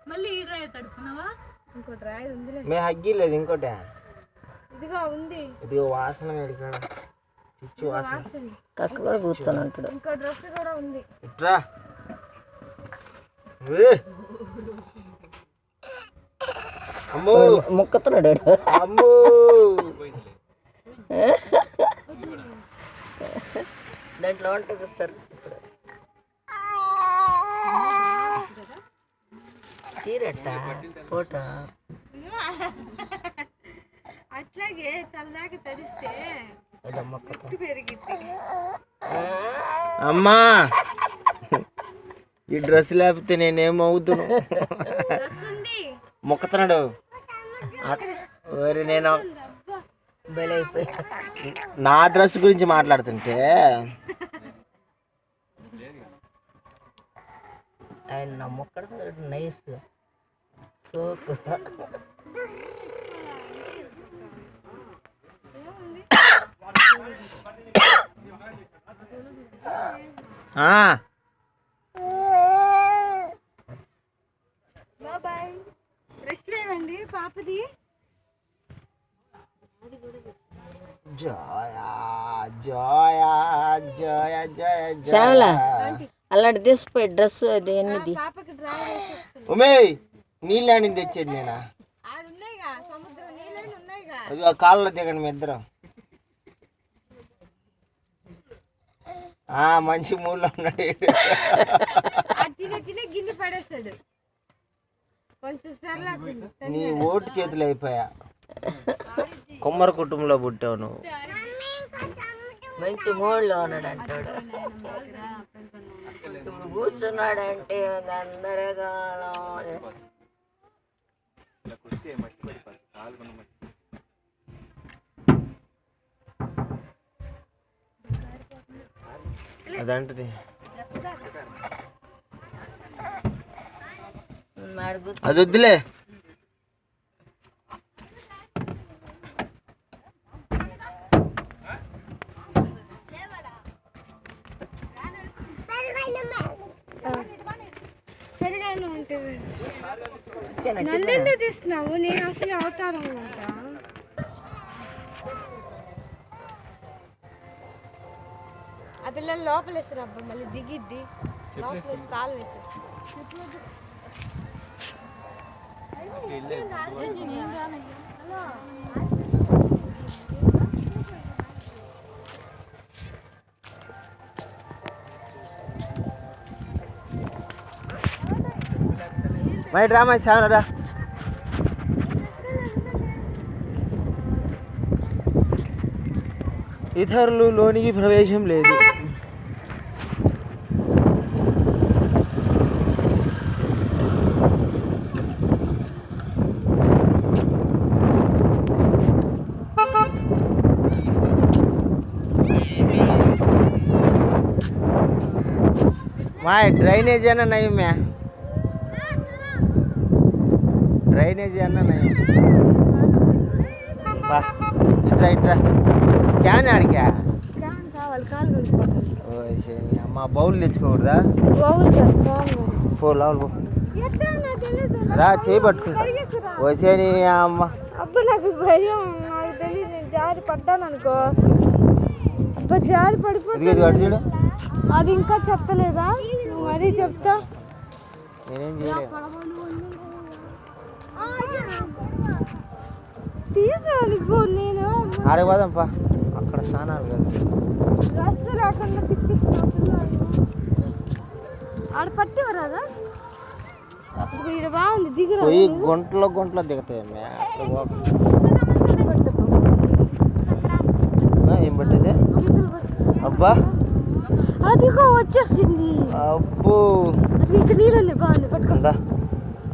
మళ్ళీ ఈ డ్రాయర్ తడుపుకున్నావా? ఇంకో డ్రాయర్ ఉంది. మే హగ్గిలేదు ఇంకోటి. ఇదిగో ఉంది. ఇదిగో వాసన వేడికాడ చిచ్చు వాసన. కక్క కూడా కూర్చొని అంటాడు. ఇంకో డ్రెస్ కూడా ఉంది. ఇట్రా అమ్మో ముక్కతున్నాడు. అమ్మో దాంట్లో ఉంటుంది సార్. తీరట్ట ఫోటో అట్లాగే తలదాకా తడిస్తే పెరిగిద్ది. అమ్మా ఈ డ్రెస్ లేకపోతే నేనేమవుతున్నా? మొక్కతున్నాడు. నేను నా డ్రెస్ గురించి మాట్లాడుతుంటే ఆయన నా మొక్కడ నైస్ సోకు. బాయ్. రెస్ట్ లేవండి పాపది. అలాంటి తీసిపోయి డ్రెస్ అది ఎన్నిది ఉమే నీళ్ళు అని తెచ్చేది నేనా? అది కాళ్ళలో దిగండి మీ ఇద్దరం. మంచి మూడ్లో ఉన్నాడు. గిన్నె పడేస్తాడు. నీ ఓటు చేతులు అయిపోయా. కుమ్మర కుటుంబంలో పుట్టావు నువ్వు. మంచి మూడ్లో ఉన్నాడు అంటాడు. ఇప్పుడు కూర్చున్నాడంటే అందరగాలం. అదంటది అది వద్దులే. నన్నెందుకు తీస్తున్నావు? నేను అసలు అవతారం అనమాట. ఆ పిల్లలు లోపల వేస్తారు అబ్బా, మళ్ళీ దిగిద్ది. లోపల వేసి తాళం వేసేస్తారు. మై డ్రామా చావనరా. ఇతరులు లోనికి ప్రవేశం లేదు. మా డ్రైనేజ్ అన్న నయం మ్యా, డ్రైనేజ్ అన్న నయం. ఇట్రా ఇట్రా క్యాన్ ఆడికా అమ్మ బౌల్ తెచ్చుకోకూడదా? పో లోపల రా, చేయి పట్టుకుంటా. వచ్చేని అమ్మ. అబ్బా నాకు భయం, నాకు తెలియదు. నేను జారి పడ్డాను అనుకో. అబ్బా జారి పడిపోతుంది. అది ఇంకా చెప్పలేదా? మరీ చెప్తా. నేనేం చేయలేదు. తీసాలి పో. నేను ఆడపోదాంపా, అక్కడ స్నానాలు కదా. డ్రెస్ లేకుండా తిప్పిస్తున్నా. ఆడ పట్టివరాదా? ఇక్కడ బాగుంది, దిగురా. పోయి గుంటలో దిగుతాయి. ఏం పట్టేది? అబ్బా అదిగో వచ్చేసింది. అబ్బో ఇంకా నీళ్ళు బాగుంది, పట్టుకుందా.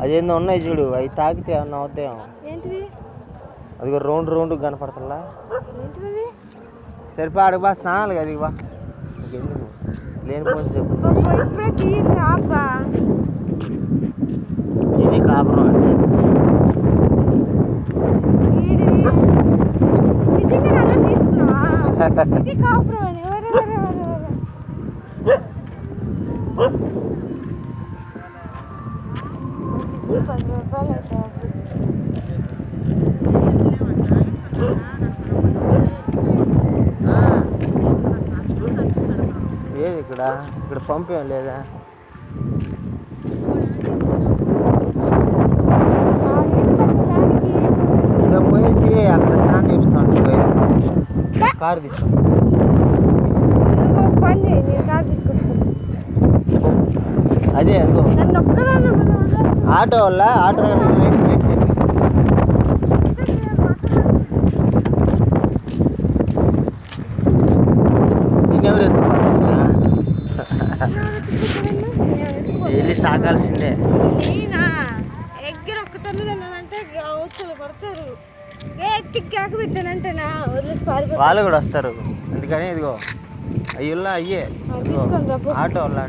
అదేందో ఉన్నాయి చూడు, అవి తాకితే ఏమన్నా అవుతాయేమో. ఏంటిది? అదిగో రౌండ్ కనపడతలా. సరిపో అడుగు బా, స్నానాలు కదా. ఇక బా, ఎందుకు లేనిపోతే చెప్పు. ఇది కాపురం అంటే రూపాయలు అయితే ఏది ఇక్కడ ఇక్కడ పంపు ఏం లేదా? ఇంకా పోయేసి అక్కడ స్నానం చేపిస్తాను. కారు తీసుకో. పని చేయి, నేను కార్ తీసుకొస్తాను. అదే అదిగో నన్ను ఒక్కదాన్ని ఆటో వల్ల ఆటో దగ్గర నిన్నెవరు ఎత్తుకున్నా వెళ్ళి సాగాల్సిందే. నేనా ఎగ్గర ఒక్కతను తిన్నానంటే అవసరం పడతారు. ఎత్తి కేక పెట్టానంటేనా వదిలేసి పారిపోతారు. వాళ్ళు కూడా వస్తారు. అందుకని ఇదిగో అయ్యి అయ్యే తీసుకొని రా పో. ఆటో వల్ల